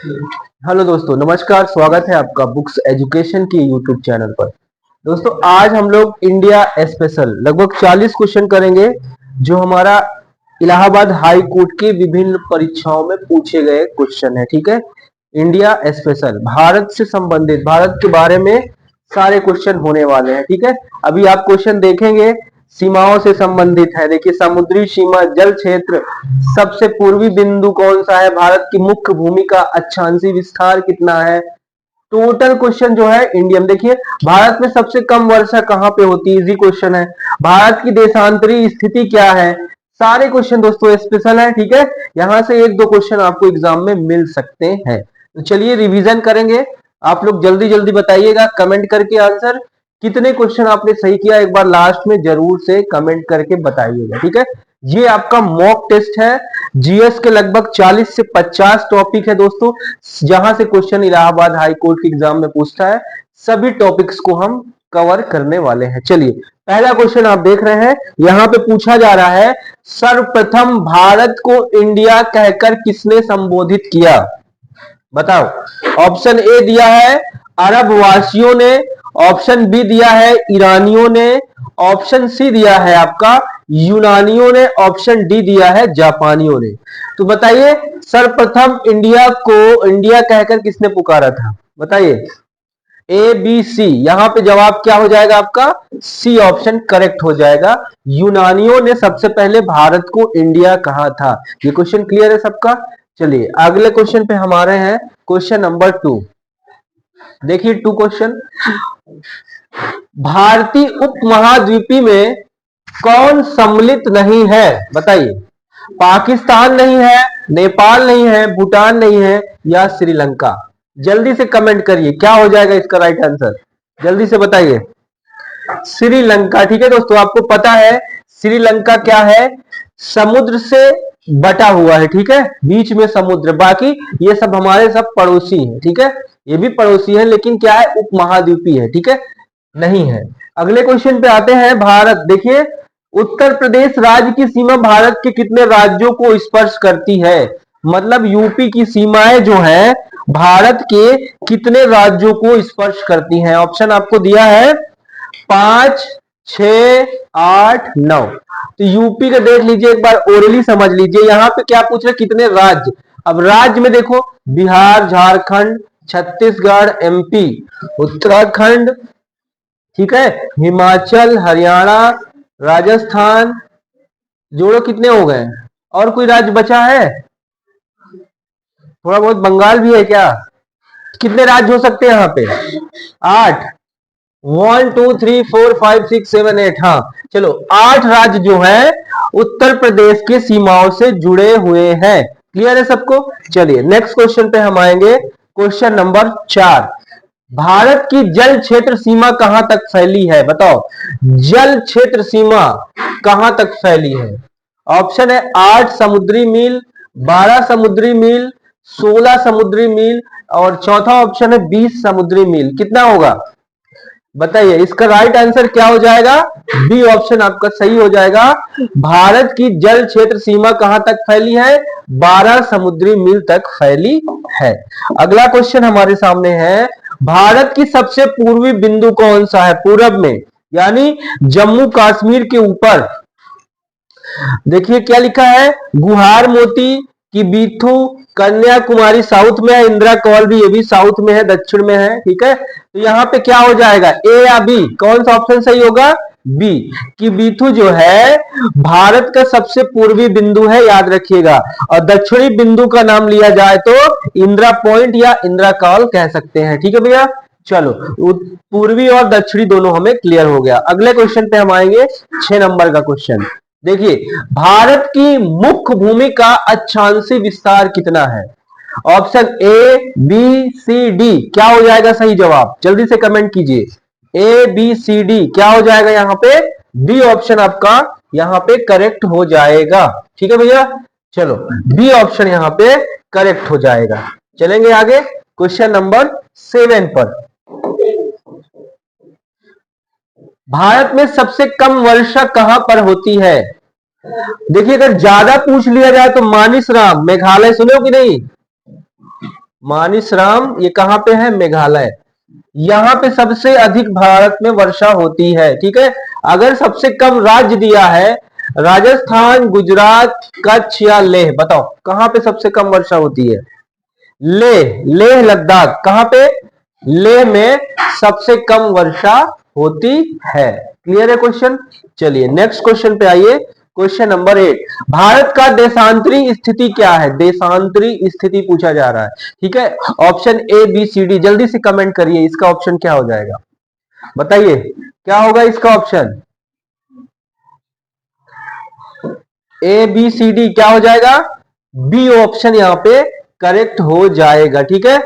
Hello दोस्तों, नमस्कार। स्वागत है आपका बुक्स एजुकेशन के यूट्यूब चैनल पर। दोस्तों, आज हम लोग इंडिया स्पेशल लगभग 40 क्वेश्चन करेंगे जो हमारा इलाहाबाद हाई कोर्ट की विभिन्न परीक्षाओं में पूछे गए क्वेश्चन है। ठीक है, इंडिया स्पेशल भारत से संबंधित, भारत के बारे में सारे क्वेश्चन होने वाले हैं। ठीक है, अभी आप क्वेश्चन देखेंगे, सीमाओं से संबंधित है। देखिए, समुद्री सीमा, जल क्षेत्र, सबसे पूर्वी बिंदु कौन सा है, भारत की मुख्य भूमि का अक्षांशीय विस्तार कितना है, टोटल क्वेश्चन जो है इंडियन। देखिए, भारत में सबसे कम वर्षा कहां पे होती है, इजी क्वेश्चन है। भारत की देशांतरी स्थिति क्या है, सारे क्वेश्चन दोस्तों स्पेशल है। ठीक है, यहां से एक दो क्वेश्चन आपको एग्जाम में मिल सकते हैं। तो चलिए रिवीजन करेंगे। आप लोग जल्दी जल्दी बताइएगा कमेंट करके आंसर, कितने क्वेश्चन आपने सही किया एक बार लास्ट में जरूर से कमेंट करके बताइएगा। ठीक है, ये आपका मॉक टेस्ट है। जीएस के लगभग 40 से 50 टॉपिक है दोस्तों, जहां से क्वेश्चन इलाहाबाद हाई कोर्ट के एग्जाम में पूछता है। सभी टॉपिक्स को हम कवर करने वाले हैं। चलिए, पहला क्वेश्चन आप देख रहे हैं, यहां पे पूछा जा रहा है, सर्वप्रथम भारत को इंडिया कहकर किसने संबोधित किया, बताओ। ऑप्शन ए दिया है अरब वासियों ने, ऑप्शन बी दिया है ईरानियों ने, ऑप्शन सी दिया है आपका यूनानियों ने, ऑप्शन डी दिया है जापानियों ने। तो बताइए, सर्वप्रथम इंडिया को इंडिया कहकर किसने पुकारा था, बताइए। ए बी सी, यहां पे जवाब क्या हो जाएगा आपका, सी ऑप्शन करेक्ट हो जाएगा। यूनानियों ने सबसे पहले भारत को इंडिया कहा था। ये क्वेश्चन क्लियर है सबका। चलिए अगले क्वेश्चन पे हमारे हैं, क्वेश्चन नंबर 2। देखिए 2 क्वेश्चन, भारतीय उपमहाद्वीपी में कौन सम्मिलित नहीं है, बताइए। पाकिस्तान नहीं है, नेपाल नहीं है, भूटान नहीं है, या श्रीलंका। जल्दी से कमेंट करिए क्या हो जाएगा इसका राइट आंसर, जल्दी से बताइए। श्रीलंका। ठीक है दोस्तों, आपको पता है श्रीलंका क्या है, समुद्र से बटा हुआ है। ठीक है, बीच में समुद्र, बाकी ये सब हमारे सब पड़ोसी हैं। ठीक है, ये भी पड़ोसी है लेकिन क्या है, उपमहाद्वीपीय है। ठीक है, नहीं है। अगले क्वेश्चन पे आते हैं, भारत। देखिए, उत्तर प्रदेश राज्य की सीमा भारत के कितने राज्यों को स्पर्श करती है, मतलब यूपी की सीमाएं जो है भारत के कितने राज्यों को स्पर्श करती हैं। ऑप्शन आपको दिया है 5, 6, 8, 9। तो यूपी का देख लीजिए एक बार, ओरली समझ लीजिए। यहां पे क्या पूछ रहे, कितने राज्य। अब राज्य में देखो, बिहार, झारखंड, छत्तीसगढ़, एमपी, उत्तराखंड, ठीक है, हिमाचल, हरियाणा, राजस्थान, जोड़ो कितने हो गए। और कोई राज्य बचा है, थोड़ा बहुत बंगाल भी है क्या। कितने राज्य हो सकते हैं यहाँ पे, 8। 1 2 3 4 5 6 7 8, हाँ चलो 8 राज्य जो है उत्तर प्रदेश के सीमाओं से जुड़े हुए हैं। क्लियर है सबको। चलिए नेक्स्ट क्वेश्चन पे हम आएंगे, क्वेश्चन नंबर 4। भारत की जल क्षेत्र सीमा कहां तक फैली है, बताओ। जल क्षेत्र सीमा कहां तक फैली है। ऑप्शन है 8 समुद्री मील, 12 समुद्री मील, 16 समुद्री मील, और चौथा ऑप्शन है 20 समुद्री मील। कितना होगा बताइए, इसका राइट आंसर क्या हो जाएगा, बी ऑप्शन आपका सही हो जाएगा। भारत की जल क्षेत्र सीमा कहां तक फैली है, 12 समुद्री मील तक फैली है। अगला क्वेश्चन हमारे सामने है, भारत की सबसे पूर्वी बिंदु कौन सा है, पूरब में, यानी जम्मू कश्मीर के ऊपर। देखिए क्या लिखा है, गुहार मोती की बीथू, कन्याकुमारी साउथ में है, इंदिरा कॉल भी ये भी साउथ में है, दक्षिण में है। ठीक है, तो यहां पे क्या हो जाएगा, ए या बी, कौन सा ऑप्शन सही होगा, बी की बीथू जो है भारत का सबसे पूर्वी बिंदु है, याद रखिएगा। और दक्षिणी बिंदु का नाम लिया जाए तो इंदिरा पॉइंट या इंदिरा कॉल कह सकते हैं। ठीक है भैया, चलो पूर्वी और दक्षिणी दोनों हमें क्लियर हो गया। अगले क्वेश्चन पे हम आएंगे, 6 नंबर का क्वेश्चन। देखिए, भारत की मुख्य भूमि का अक्षांशीय विस्तार कितना है। Option A B C D, क्या हो जाएगा सही जवाब, जल्दी से कमेंट कीजिए। ए बी सी डी क्या हो जाएगा यहां पे, बी ऑप्शन आपका यहां पे करेक्ट हो जाएगा। ठीक है भैया, चलो बी ऑप्शन यहां पे करेक्ट हो जाएगा। चलेंगे आगे क्वेश्चन नंबर 7 पर। भारत में सबसे कम वर्षा कहां पर होती है। देखिए, अगर ज्यादा पूछ लिया जाए तो मानिसराम मेघालय, सुने हो कि नहीं, मानिसराम, ये कहां पे है? मेघालय। यहां पे सबसे अधिक भारत में वर्षा होती है, ठीक है। अगर सबसे कम राज्य दिया है राजस्थान, गुजरात, कच्छ या लेह, बताओ कहां पे सबसे कम वर्षा होती है? लेह, लेह लद्दाख, कहां पे? लेह में सबसे कम वर्षा होती है। क्लियर है क्वेश्चन? चलिए नेक्स्ट क्वेश्चन पे आइए। क्वेश्चन नंबर 8, भारत का देशांतरी स्थिति क्या है? देशांतरी स्थिति पूछा जा रहा है, ठीक है। Option A B C D, जल्दी से कमेंट करिए, इसका ऑप्शन क्या हो जाएगा? बताइए क्या होगा इसका option? A B C D क्या हो जाएगा? बी ऑप्शन यहां पे करेक्ट हो जाएगा, ठीक है।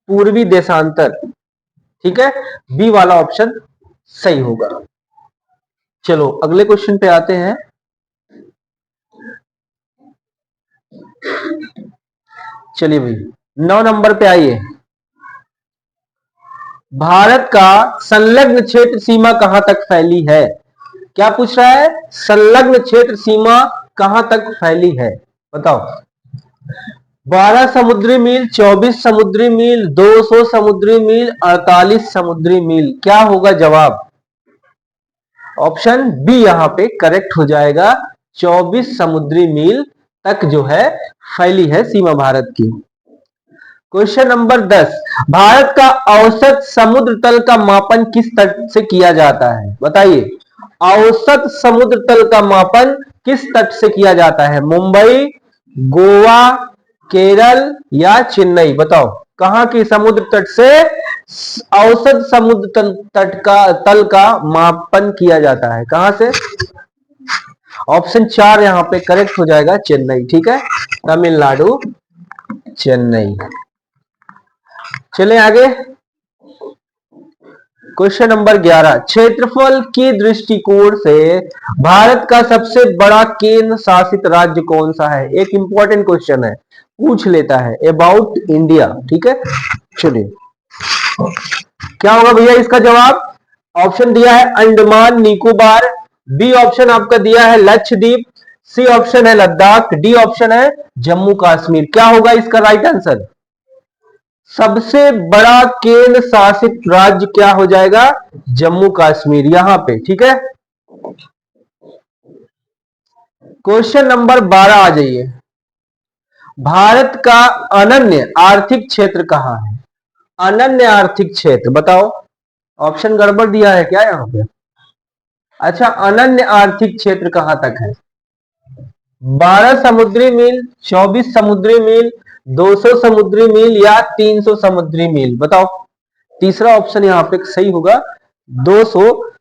पूर्वी देशांतर, ठीक है, बी वाला ऑप्शन सही होगा। चलो अगले क्वेश्चन पे आते हैं। चलिए भाई 9 नंबर पे आइए। भारत का संलग्न क्षेत्र सीमा कहां तक फैली है? क्या पूछ रहा है? संलग्न क्षेत्र सीमा कहां तक फैली है, बताओ। 12 समुद्री मील, 24 समुद्री मील, 200 समुद्री मील, 48 समुद्री मील, क्या होगा जवाब? ऑप्शन बी यहां पे करेक्ट हो जाएगा। 24 समुद्री मील तक जो है फैली है सीमा भारत की। क्वेश्चन नंबर 10, भारत का औसत समुद्र तल का मापन किस तट से किया जाता है? बताइए औसत समुद्र तल का मापन किस तट से किया जाता है? मुंबई, गोवा, केरल या चेन्नई, बताओ कहां की समुद्र तट से औसत समुद्र तल का मापन किया जाता है? कहां से? ऑप्शन 4 यहां पे करेक्ट हो जाएगा, चेन्नई, ठीक है, तमिलनाडु, चेन्नई। चले आगे। क्वेश्चन नंबर 11, क्षेत्रफल के दृष्टिकोण से भारत का सबसे बड़ा केंद्र शासित राज्य कौन सा है? एक इंपॉर्टेंट क्वेश्चन है, पूछ लेता है अबाउट इंडिया, ठीक है। चलिए क्या होगा भैया इसका जवाब? ऑप्शन दिया है अंडमान निकोबार, बी ऑप्शन आपका दिया है लक्षद्वीप, सी ऑप्शन है लद्दाख, डी ऑप्शन है जम्मू कश्मीर। क्या होगा इसका राइट आंसर? सबसे बड़ा केंद्र शासित राज्य क्या हो जाएगा? जम्मू कश्मीर, यहां पे, ठीक है। क्वेश्चन नंबर 12 आ जाइए। भारत का अनन्य आर्थिक क्षेत्र कहां है? अनन्य आर्थिक क्षेत्र बताओ। ऑप्शन गड़बड़ दिया है क्या यहां पे? अच्छा, अनन्य आर्थिक क्षेत्र कहां तक है? 12 समुद्री मील, 24 समुद्री मील, 200 समुद्री मील या 300 समुद्री मील, बताओ। तीसरा ऑप्शन यहां पे सही होगा, 200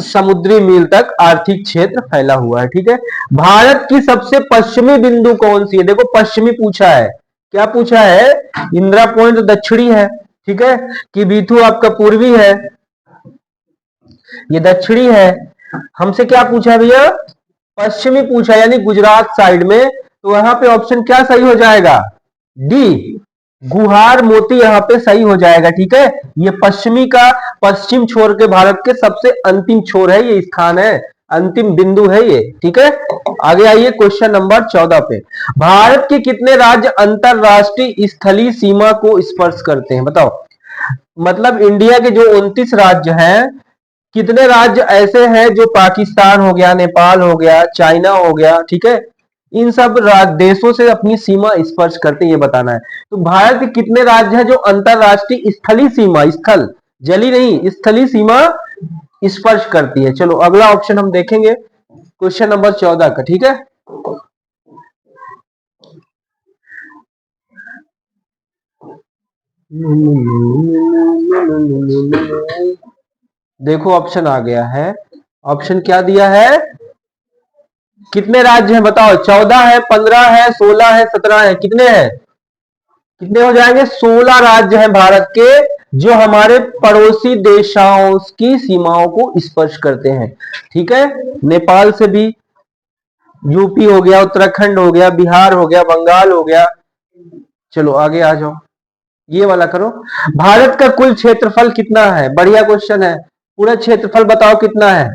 समुद्री मील तक आर्थिक क्षेत्र फैला हुआ है, ठीक है। भारत की सबसे पश्चिमी बिंदु कौन सी है? देखो पश्चिमी पूछा है, क्या पूछा है? इंदिरा पॉइंट दक्षिणी है, ठीक है, कि बीथू आपका पूर्वी है, ये दक्षिणी है। हमसे क्या पूछा है भैया? पश्चिमी पूछा, यानी गुजरात साइड में, तो वहां पे ऑप्शन क्या सही हो जाएगा? डी, गुहार मोती यहां पे सही हो जाएगा, ठीक है। ये पश्चिमी का पश्चिम छोर के भारत के सबसे अंतिम छोर है, ये स्थान है, अंतिम बिंदु है ये, ठीक है। आगे आइए क्वेश्चन नंबर 14 पे। भारत के कितने राज्य अंतरराष्ट्रीय स्थलीय सीमा को स्पर्श करते हैं, बताओ। मतलब इंडिया के जो 29 राज्य हैं, कितने राज्य ऐसे हैं जो पाकिस्तान हो गया, नेपाल हो गया, चाइना हो गया, ठीक है, इन सब देशों से अपनी सीमा स्पर्श करते हैं, ये बताना है। तो भारत के कितने राज्य हैं जो अंतरराष्ट्रीय स्थलीय सीमा, स्थल जली नहीं, स्थलीय सीमा स्पर्श करती है? चलो अगला ऑप्शन हम देखेंगे क्वेश्चन नंबर 14 का, ठीक है। देखो ऑप्शन आ गया है, ऑप्शन क्या दिया है? कितने राज्य हैं बताओ? 14 है, 15 है, 16 है, 17 है, कितने हैं? कितने हो जाएंगे? 16 राज्य हैं भारत के जो हमारे पड़ोसी देशों की सीमाओं को स्पर्श करते हैं, ठीक है। नेपाल से भी, यूपी हो गया, उत्तराखंड हो गया, बिहार हो गया, बंगाल हो गया। चलो आगे आ जाओ, ये वाला करो। भारत का कुल क्षेत्रफल कितना है? बढ़िया क्वेश्चन है, पूरा क्षेत्रफल बताओ कितना है?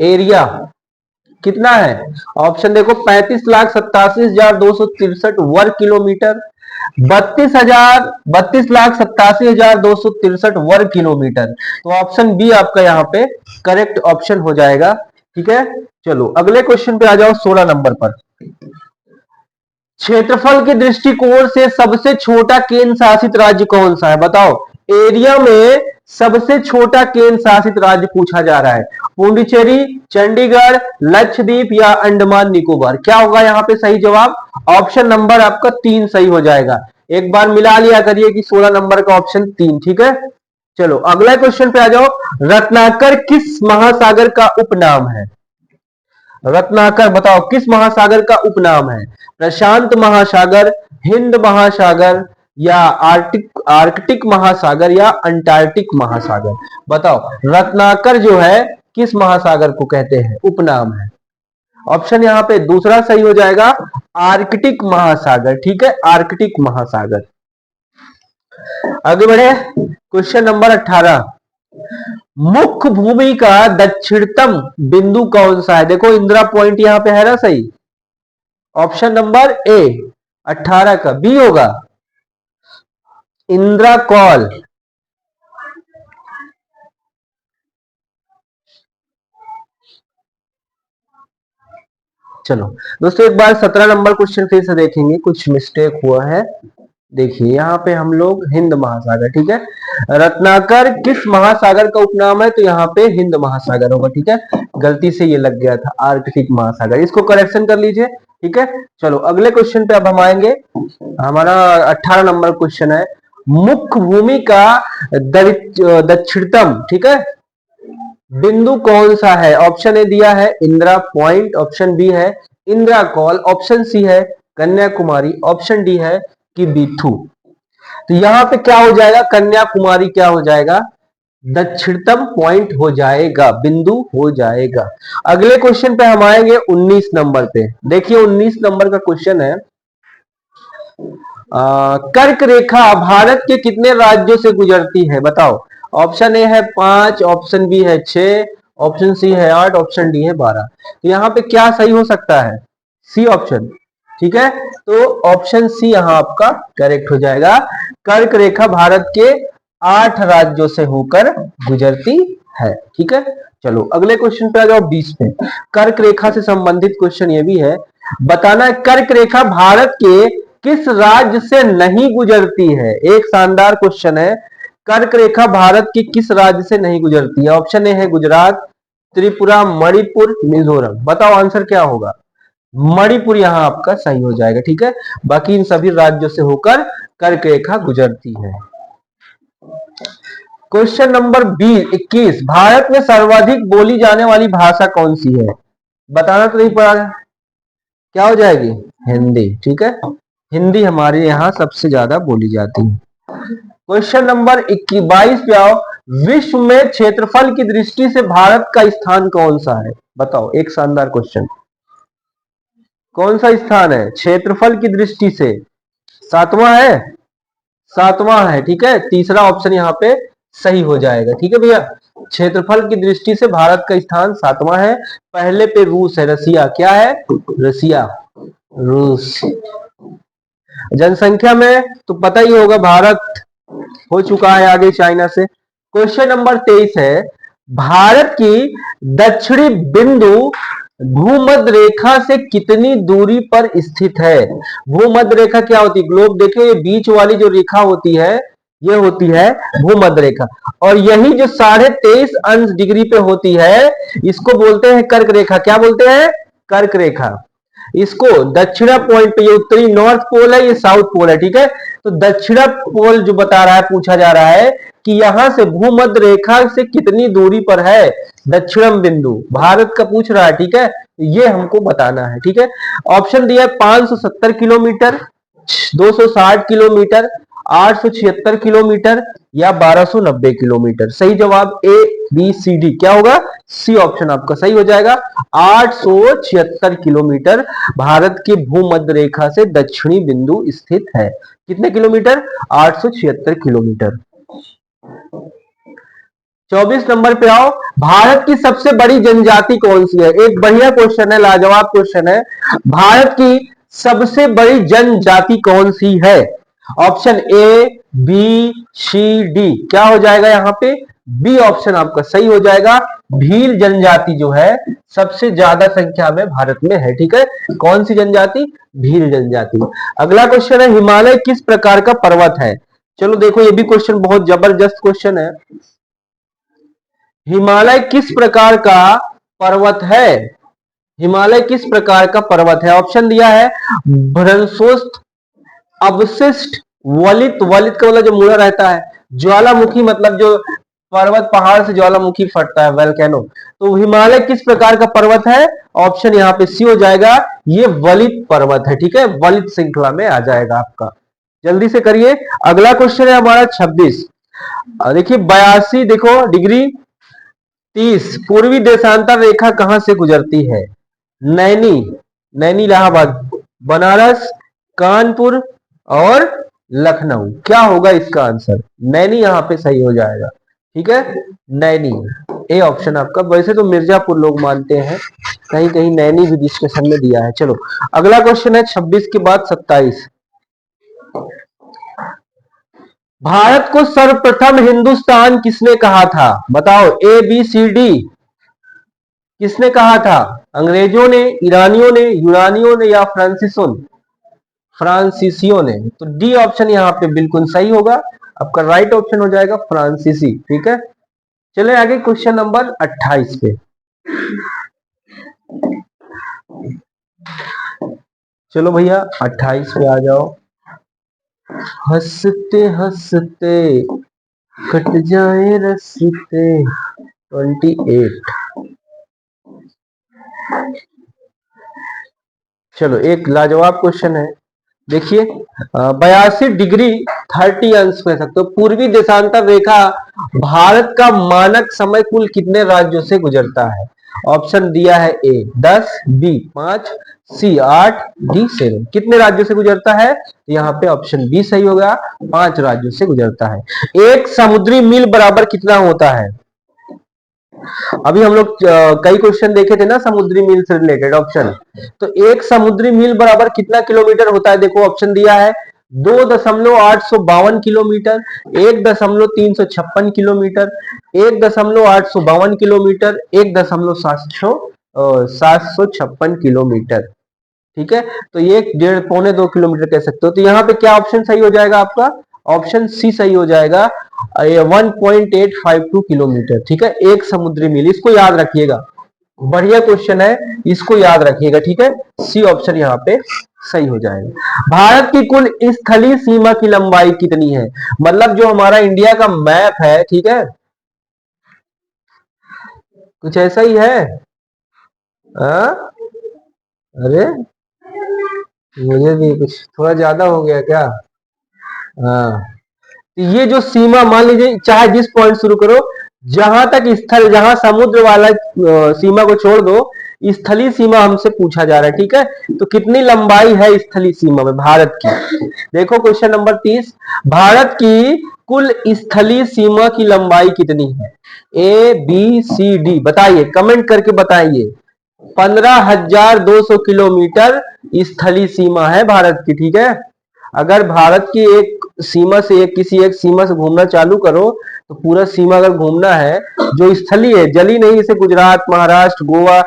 एरिया कितना है? ऑप्शन देखो, 35,87,263 वर्ग किलोमीटर, 32,87,263 वर्ग किलोमीटर। तो ऑप्शन बी आपका यहाँ पे करेक्ट ऑप्शन हो जाएगा। ठीक है, चलो अगले क्वेश्चन पे आ जाओ, 16 नंबर पर। क्षेत्रफल के दृष्टिकोण से सबसे छोटा केंद्र शासित राज्य कौन सा है? बताओ, एरिया में सबसे छोटा केंद्र शासित राज्य पूछा जा रहा है। पुडुचेरी, चंडीगढ़, लक्षद्वीप या अंडमान निकोबार। क्या होगा यहाँ पे सही जवाब? ऑप्शन नंबर आपका 3 सही हो जाएगा। एक बार मिला लिया करिए कि 16 नंबर का ऑप्शन 3। ठीक है, चलो अगला क्वेश्चन पे आ जाओ। रत्नाकर किस महासागर का उपनाम है? रत्नाकर बताओ किस महासागर का उपनाम है? प्रशांत महासागर, हिंद महासागर या आर्कटिक महासागर या अंटार्कटिक महासागर? बताओ, रत्नाकर जो है किस महासागर को कहते हैं, उपनाम है? ऑप्शन यहाँ पे दूसरा सही हो जाएगा, आर्कटिक महासागर। ठीक है, आर्कटिक महासागर। आगे बढ़े, क्वेश्चन नंबर 18। मुख्य भूमि का दक्षिणतम बिंदु कौन सा है? देखो इंदिरा पॉइंट यहां पे है ना सही। ऑप्शन नंबर ए 18 का बी होगा, इंदिरा कॉल। चलो दोस्तों, एक बार 17 नंबर क्वेश्चन फिर से देखेंगे, कुछ मिस्टेक हुआ है। देखिए यहाँ पे हम लोग हिंद महासागर, ठीक है, रत्नाकर किस महासागर का उपनाम है? तो यहाँ पे हिंद महासागर होगा। ठीक है, गलती से ये लग गया था आर्कटिक महासागर, इसको करेक्शन कर लीजिए। ठीक है, चलो अगले क्वेश्चन पे अब हम आएंगे। हमारा 18 नंबर क्वेश्चन है, मुख्य भूमि का दक्षिणतम, ठीक है, बिंदु कौन सा है? ऑप्शन ए दिया है इंदिरा पॉइंट, ऑप्शन बी है इंदिरा कॉल, ऑप्शन सी है कन्याकुमारी, ऑप्शन डी है कि बिथू। तो यहां पे क्या हो जाएगा? कन्याकुमारी क्या हो जाएगा? दक्षिणतम पॉइंट हो जाएगा, बिंदु हो जाएगा। अगले क्वेश्चन पे हम आएंगे 19 नंबर पे। देखिए 19 नंबर का क्वेश्चन है, कर्क रेखा भारत के कितने राज्यों से गुजरती है? बताओ, ऑप्शन ए है 5, ऑप्शन बी है 6, ऑप्शन सी है 8, ऑप्शन डी है 12। तो यहाँ पे क्या सही हो सकता है? C option. ठीक है, तो ऑप्शन सी यहां आपका करेक्ट हो जाएगा। कर्क रेखा भारत के 8 राज्यों से होकर गुजरती है। ठीक है, चलो अगले क्वेश्चन पे आ जाओ 20 पे। कर्क रेखा से संबंधित क्वेश्चन ये भी है, बताना है कर्क रेखा भारत के किस राज्य से नहीं गुजरती है? एक शानदार क्वेश्चन है, कर्क रेखा भारत के किस राज्य से नहीं गुजरती है? ऑप्शन ए है गुजरात, त्रिपुरा, मणिपुर, मिजोरम। बताओ आंसर क्या होगा? मणिपुर यहां आपका सही हो जाएगा। ठीक है, बाकी इन सभी राज्यों से होकर कर्क रेखा गुजरती है। क्वेश्चन नंबर 21, भारत में सर्वाधिक बोली जाने वाली भाषा कौन सी है? बताना तो नहीं पड़ा, क्या हो जाएगी? हिंदी। ठीक है, हिंदी हमारे यहाँ सबसे ज्यादा बोली जाती है। क्वेश्चन नंबर 22 पे आओ, विश्व में क्षेत्रफल की दृष्टि से भारत का स्थान कौन सा है? बताओ, एक शानदार क्वेश्चन, कौन सा स्थान है क्षेत्रफल की दृष्टि से? 7वां है, 7वां है। ठीक है, तीसरा ऑप्शन यहाँ पे सही हो जाएगा। ठीक है भैया, क्षेत्रफल की दृष्टि से भारत का स्थान 7वां है। पहले पे रूस है, रसिया। क्या है? रसिया, रूस। जनसंख्या में तो पता ही होगा, भारत हो चुका है आगे चाइना से। क्वेश्चन नंबर 23 है, भारत की दक्षिणी बिंदु भूमध्य रेखा से कितनी दूरी पर स्थित है? भूमध्य रेखा क्या होती है? ग्लोब देखिए, ये बीच वाली जो रेखा होती है ये होती है भूमध्य रेखा, और यही जो 23.5 डिग्री पे होती है इसको बोलते हैं कर्क रेखा। क्या बोलते हैं? कर्क रेखा। इसको दक्षिणा पॉइंट पे, ये उत्तरी नॉर्थ पोल है, ये साउथ पोल है। ठीक है, तो दक्षिणा पोल जो बता रहा है, पूछा जा रहा है कि यहां से भूमध्य रेखा से कितनी दूरी पर है दक्षिणम बिंदु, भारत का पूछ रहा है। ठीक है, ये हमको बताना है। ठीक है, ऑप्शन दिया 570 किलोमीटर, 260 किलोमीटर, 876 किलोमीटर या 1290 किलोमीटर। सही जवाब ए बी सी डी क्या होगा? सी ऑप्शन आपका सही हो जाएगा। 876 किलोमीटर भारत के भूमध्य रेखा से दक्षिणी बिंदु स्थित है। कितने किलोमीटर? 876 किलोमीटर। 24 नंबर पे आओ, भारत की सबसे बड़ी जनजाति कौन सी है? एक बढ़िया क्वेश्चन है, लाजवाब क्वेश्चन है। भारत की सबसे बड़ी जनजाति कौन सी है? Option A, B, C, D, क्या हो जाएगा यहाँ पे? बी ऑप्शन आपका सही हो जाएगा। भील जनजाति जो है सबसे ज्यादा संख्या में भारत में है। ठीक है, कौन सी जनजाति? भील जनजाति। अगला क्वेश्चन है, हिमालय किस प्रकार का पर्वत है? चलो देखो, ये भी क्वेश्चन बहुत जबरदस्त क्वेश्चन है। हिमालय किस प्रकार का पर्वत है? हिमालय किस प्रकार का पर्वत है? ऑप्शन दिया है भ्रंशोत्थ, अवशिष्ट, वलित, वलित का मतलब जो मुड़ा रहता है, ज्वालामुखी मतलब जो पर्वत पहाड़ से ज्वालामुखी फटता है, वोल्केनो। तो हिमालय किस प्रकार का पर्वत है? ऑप्शन यहाँ पे सी हो जाएगा, ये वलित पर्वत है। ठीक है, वलित श्रृंखला में आ जाएगा आपका। जल्दी से करिए। अगला क्वेश्चन है हमारा 26। देखिए 82 देखो डिग्री 30 पूर्वी देशांतर रेखा कहां से गुजरती है? नैनी, नैनी इलाहाबाद, बनारस, कानपुर और लखनऊ। क्या होगा इसका आंसर? नैनी यहाँ पे सही हो जाएगा। ठीक है, नैनी, ए ऑप्शन आपका। वैसे तो मिर्जापुर लोग मानते हैं, कहीं कहीं नैनी भी डिस्कशन में दिया है। चलो अगला क्वेश्चन है 26 के बाद 27। भारत को सर्वप्रथम हिंदुस्तान किसने कहा था? बताओ, ए, बी, सी, डी, किसने कहा था? अंग्रेजों ने, ईरानियों ने, यूनानियों ने या फ्रांसीसियों ने? तो डी ऑप्शन यहाँ पे बिल्कुल सही होगा, आपका राइट ऑप्शन हो जाएगा फ्रांसीसी। ठीक है, चले आगे क्वेश्चन नंबर 28 पे। चलो भैया 28 पे आ जाओ। हंसते हंसते कट जाए रस्ते। 28। चलो एक लाजवाब क्वेश्चन है। देखिए 82 डिग्री 30 अंश कह सकते हो पूर्वी देशांतर रेखा भारत का मानक समय कुल कितने राज्यों से गुजरता है? ऑप्शन दिया है ए 10, बी 5, सी 8, डी 7। कितने राज्यों से गुजरता है? यहाँ पे ऑप्शन बी सही होगा, 5 राज्यों से गुजरता है। एक समुद्री मील बराबर कितना होता है? अभी हम लोग कई क्वेश्चन देखे थे ना समुद्री मील से रिलेटेड ऑप्शन। तो एक समुद्री मील बराबर कितना किलोमीटर होता है? देखो ऑप्शन दिया है 2,852 किलोमीटर, 1,356 किलोमीटर, 1,852 किलोमीटर, 1,756 किलोमीटर। ठीक है, तो ये 1.5 पौने 2 किलोमीटर कह सकते हो। तो यहाँ पे क्या ऑप्शन सही हो जाएगा आपका? ऑप्शन सी सही हो जाएगा, 1.852 किलोमीटर। ठीक है, एक समुद्री मील, इसको याद रखिएगा, बढ़िया क्वेश्चन है, इसको याद रखिएगा। ठीक है, सी ऑप्शन यहाँ पे सही हो जाएगा। भारत की कुल स्थलीय सीमा की लंबाई कितनी है? मतलब जो हमारा इंडिया का मैप है, ठीक है, कुछ ऐसा ही है। अरे मुझे भी कुछ थोड़ा ज्यादा हो गया क्या? हाँ, तो ये जो सीमा मान लीजिए, चाहे जिस पॉइंट शुरू करो, जहां तक स्थल, जहां समुद्र वाला सीमा को छोड़ दो, स्थलीय सीमा हमसे पूछा जा रहा है। ठीक है, तो कितनी लंबाई है स्थलीय सीमा में भारत की? देखो क्वेश्चन नंबर 30, भारत की कुल स्थलीय सीमा की लंबाई कितनी है? ए, बी, सी, डी, बताइए, कमेंट करके बताइए। 15,200 किलोमीटर स्थलीय सीमा है भारत की। ठीक है, अगर भारत की एक सीमा से किसी एक सीमा से घूमना चालू करो, तो पूरा सीमा अगर घूमना है, जो स्थलीय है, जली नहीं, जैसे गुजरात, महाराष्ट्र, गोवा,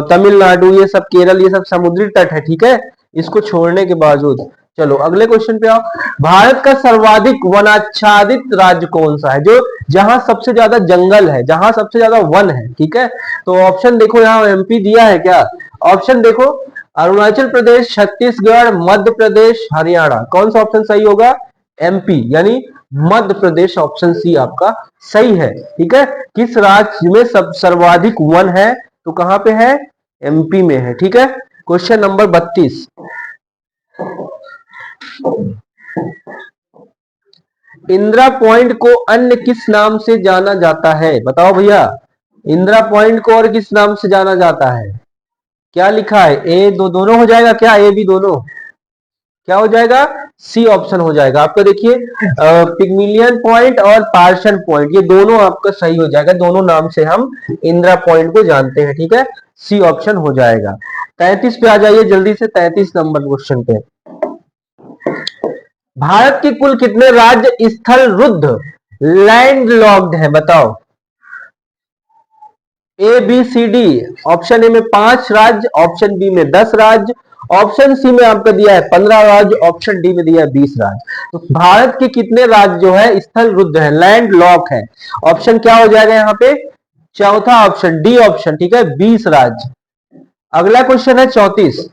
तमिलनाडु, ये सब केरल, ये सब समुद्री तट है। ठीक है, इसको छोड़ने के बावजूद। चलो अगले क्वेश्चन पे आओ। भारत का सर्वाधिक वनाच्छादित राज्य कौन सा है? जो जहां सबसे ज्यादा जंगल है, जहां सबसे ज्यादा वन है। ठीक है, तो ऑप्शन देखो, यहाँ एमपी दिया है क्या? ऑप्शन देखो, अरुणाचल प्रदेश, छत्तीसगढ़, मध्य प्रदेश, हरियाणा। कौन सा ऑप्शन सही होगा? एमपी यानी मध्य प्रदेश, ऑप्शन सी आपका सही है। ठीक है, किस राज्य में सब सर्वाधिक वन है? तो कहां पे है? एमपी में है। ठीक है, क्वेश्चन नंबर 32। इंदिरा पॉइंट को अन्य किस नाम से जाना जाता है? बताओ भैया, इंदिरा पॉइंट को और किस नाम से जाना जाता है? क्या लिखा है? ए दोनों हो जाएगा क्या? ए बी दोनों क्या हो जाएगा? सी ऑप्शन हो जाएगा आपका। देखिए पिग्मिलियन पॉइंट और पार्सन पॉइंट, ये दोनों आपका सही हो जाएगा, दोनों नाम से हम इंदिरा पॉइंट को जानते हैं। ठीक है, सी ऑप्शन हो जाएगा। 33 पे आ जाइए जल्दी से, 33 नंबर क्वेश्चन पे। भारत के कुल कितने राज्य स्थल रुद्ध लैंड लॉक्ड है, बताओ। A B C D. Option A में 5 राज्य, ऑप्शन बी में 10 राज्य, ऑप्शन सी में आपका दिया है 15 राज्य, ऑप्शन डी में दिया है 20 राज्य। तो भारत के कितने राज्य जो है स्थल रुद्ध है, लैंड लॉक है? ऑप्शन क्या हो जाएगा यहाँ पे? चौथा ऑप्शन, डी ऑप्शन, ठीक है, 20 राज्य। अगला क्वेश्चन है 34।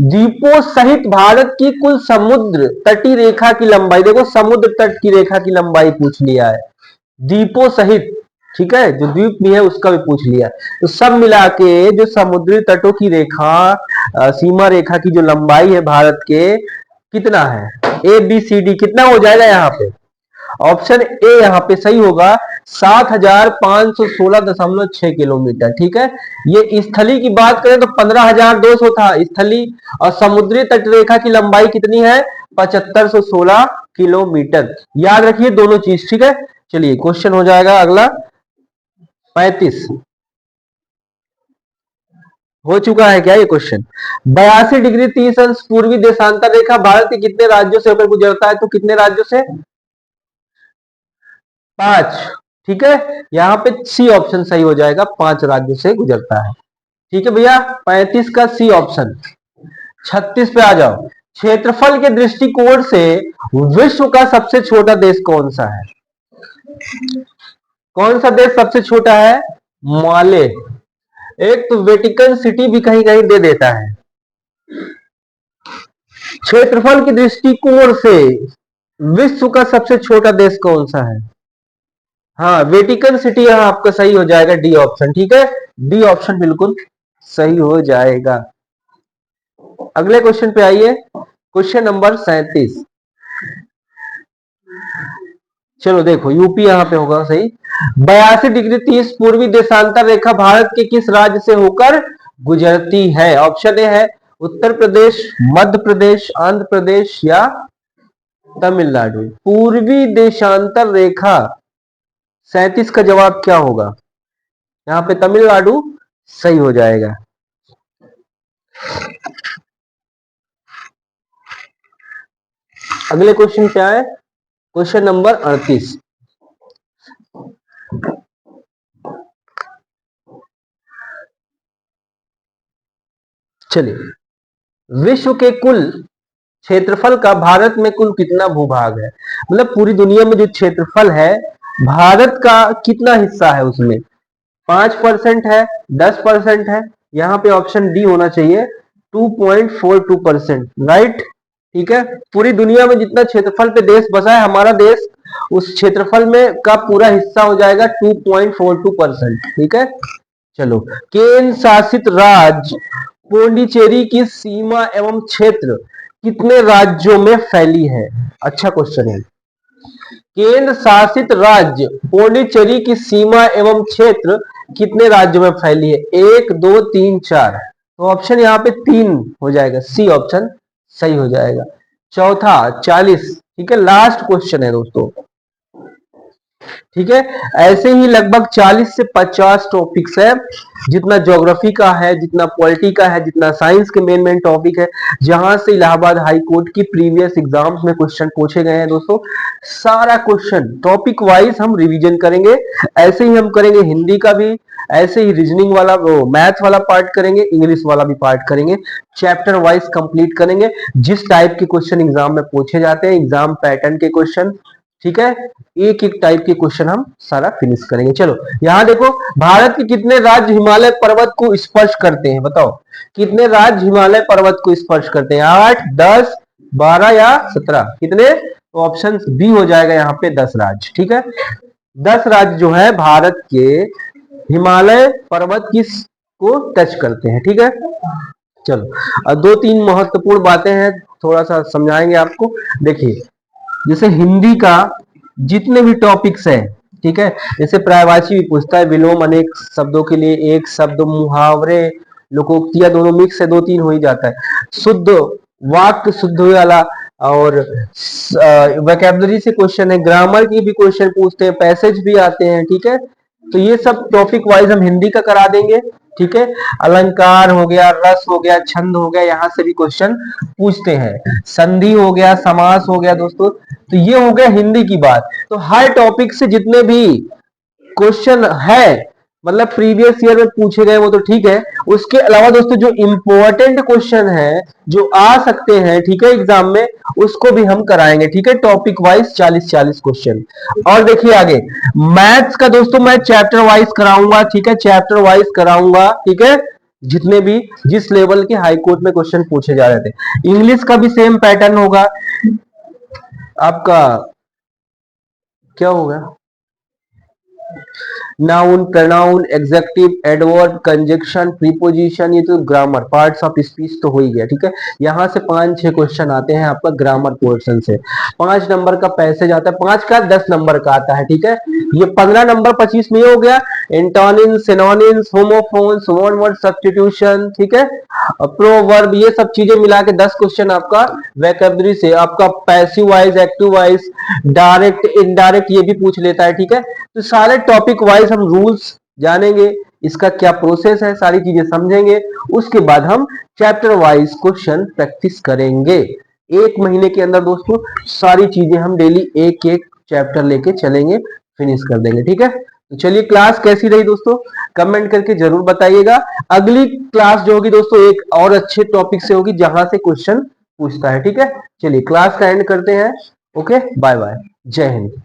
द्वीपों सहित भारत की कुल समुद्र तटीय रेखा की लंबाई, देखो समुद्र तट की रेखा की लंबाई पूछ लिया है, द्वीपों सहित, ठीक है, जो द्वीप भी है उसका भी पूछ लिया। तो सब मिला के जो समुद्री तटों की रेखा, सीमा रेखा की जो लंबाई है भारत के, कितना है? ए बी सी डी कितना हो जाएगा यहाँ पे? ऑप्शन ए यहाँ पे सही होगा, 7516.6 किलोमीटर, ठीक है। ये स्थली की बात करें तो 15,200 था स्थली, और समुद्री तट रेखा की लंबाई कितनी है? 7516 किलोमीटर। याद रखिए दोनों चीज, ठीक है। चलिए क्वेश्चन हो जाएगा अगला 35। हो चुका है क्या ये क्वेश्चन? 82 डिग्री 30 अंश पूर्वी देशांतर रेखा भारत के कितने राज्यों से होकर गुजरता है? तो कितने राज्यों से? 5, ठीक है। यहाँ पे सी ऑप्शन सही हो जाएगा, 5 राज्यों से गुजरता है, ठीक है भैया। 35 का सी ऑप्शन। 36 पे आ जाओ। क्षेत्रफल के दृष्टिकोण से विश्व का सबसे छोटा देश कौन सा है? कौन सा देश सबसे छोटा है? माले। एक तो वेटिकन सिटी भी कहीं कहीं दे देता है। क्षेत्रफल के दृष्टिकोण से विश्व का सबसे छोटा देश कौन सा है? हाँ, वेटिकन सिटी यहाँ आपका सही हो जाएगा, डी ऑप्शन, ठीक है। डी ऑप्शन बिल्कुल सही हो जाएगा। अगले क्वेश्चन पे आइए, क्वेश्चन नंबर 37। चलो देखो, यूपी यहाँ पे होगा सही। 82 डिग्री 30 पूर्वी देशांतर रेखा भारत के किस राज्य से होकर गुजरती है? ऑप्शन ए है उत्तर प्रदेश, मध्य प्रदेश, आंध्र प्रदेश या तमिलनाडु। पूर्वी देशांतर रेखा, 37 का जवाब क्या होगा? यहाँ पे तमिलनाडु सही हो जाएगा। अगले क्वेश्चन क्या है? Question number 38। चलिए, विश्व के कुल क्षेत्रफल का भारत में कुल कितना भूभाग है? मतलब पूरी दुनिया में जो क्षेत्रफल है, भारत का कितना हिस्सा है उसमें? 5% है, 10% है? यहाँ पे ऑप्शन डी होना चाहिए, 2.42%, राइट, ठीक है। पूरी दुनिया में जितना क्षेत्रफल पे देश बसा है, हमारा देश उस क्षेत्रफल में का पूरा हिस्सा हो जाएगा 2.42%, ठीक है। चलो, केंद्र शासित राज्य पुडुचेरी की सीमा एवं क्षेत्र कितने राज्यों में फैली है? अच्छा क्वेश्चन है। केंद्र शासित राज्य पुडुचेरी की सीमा एवं क्षेत्र कितने राज्यों में फैली है? 1, 2, 3, 4। तो ऑप्शन यहाँ पे 3 हो जाएगा, सी ऑप्शन सही हो जाएगा। चौथा 40, ठीक है, लास्ट क्वेश्चन है दोस्तों, ठीक है। ऐसे ही लगभग 40 से 50 टॉपिक्स है, जितना ज्योग्राफी का है, जितना पॉलिटी का है, जितना साइंस के मेन मेन टॉपिक है, जहां से इलाहाबाद हाई कोर्ट की प्रीवियस एग्जाम्स में क्वेश्चन पूछे गए हैं दोस्तों। सारा क्वेश्चन टॉपिक वाइज हम रिवीजन करेंगे। ऐसे ही हम करेंगे हिंदी का भी, ऐसे ही रीजनिंग वाला, वो मैथ वाला पार्ट करेंगे, इंग्लिश वाला भी पार्ट करेंगे, चैप्टर वाइज कंप्लीट करेंगे। जिस टाइप के क्वेश्चन एग्जाम में पूछे जाते हैं, एग्जाम पैटर्न के क्वेश्चन, ठीक है, एक एक टाइप के क्वेश्चन हम सारा फिनिश करेंगे। चलो यहां देखो, भारत के कितने राज्य हिमालय पर्वत को स्पर्श करते हैं? बताओ, कितने राज्य हिमालय पर्वत को स्पर्श करते हैं? 8, 10, 12 या 17? कितने? तो ऑप्शन बी हो जाएगा यहाँ पे 10 राज्य, ठीक है। 10 राज्य जो है भारत के हिमालय पर्वत किस को टच करते हैं, ठीक है। चलो, अब 2-3 महत्वपूर्ण बातें हैं, थोड़ा सा समझाएंगे आपको। देखिए, जैसे हिंदी का जितने भी टॉपिक्स हैं, ठीक है, जैसे प्रायवाची भी पूछता है, विलोम अनेक शब्दों के लिए एक शब्द, मुहावरे, लोकोक्तियां दोनों मिक्स है, 2-3 हो ही जाता है। शुद्ध वाक्य, शुद्ध वाला, और वोकैबुलरी से क्वेश्चन है, ग्रामर की भी क्वेश्चन पूछते हैं, पैसेज भी आते हैं, ठीक है। तो ये सब टॉपिक वाइज हम हिंदी का करा देंगे, ठीक है। अलंकार हो गया, रस हो गया, छंद हो गया, यहाँ से भी क्वेश्चन पूछते हैं। संधि हो गया, समास हो गया दोस्तों। तो ये हो गया हिंदी की बात। तो हर टॉपिक से जितने भी क्वेश्चन है, मतलब प्रीवियस ईयर में पूछे गए वो तो ठीक है, उसके अलावा दोस्तों जो इंपॉर्टेंट क्वेश्चन है जो आ सकते हैं, ठीक है, एग्जाम में, उसको भी हम कराएंगे, ठीक है, टॉपिक वाइज 40-40 क्वेश्चन। और देखिए आगे मैथ्स का दोस्तों मैं चैप्टर वाइज कराऊंगा, ठीक है, चैप्टर वाइज कराऊंगा, ठीक है, जितने भी जिस लेवल के हाई कोर्ट में क्वेश्चन पूछे जा रहे थे। इंग्लिश का भी सेम पैटर्न होगा आपका। क्या होगा? Noun, pronoun, executive, adverb, conjunction, preposition, ये तो ग्रामर, पार्ट्स ऑफ स्पीच तो हो ही गया, ठीक है। यहां से 5-6 क्वेश्चन आते हैं आपका ग्रामर पोर्शन से। 5 नंबर का पैसेज आता है, 5 का 10 नंबर का आता है, ठीक है। ये 15 नंबर 25 में हो गया। Antonym, synonyms, homophones, one word substitution, ठीक है, प्रोवर्ब, ये सब चीजें मिला के 10 क्वेश्चन आपका वोकैब्युलरी से, आपका passive wise, active voice, direct, indirect, ये भी पूछ लेता है, ठीक है। तो सारे टॉपिक वाइज हम रूल्स जानेंगे, इसका क्या प्रोसेस है, सारी चीजें समझेंगे। उसके बाद हम चैप्टर वाइज क्वेश्चन प्रैक्टिस करेंगे। 1 महीने के अंदर दोस्तों सारी चीजें हम डेली एक एक चैप्टर लेके चलेंगे, फिनिश कर देंगे, ठीक है। तो चलिए, क्लास कैसी रही दोस्तों कमेंट करके जरूर बताइएगा। अगली क्लास जो होगी दोस्तों एक और अच्छे टॉपिक से होगी जहां से क्वेश्चन पूछता है, ठीक है। चलिए क्लास का एंड करते हैं। ओके, बाय बाय, जय हिंद।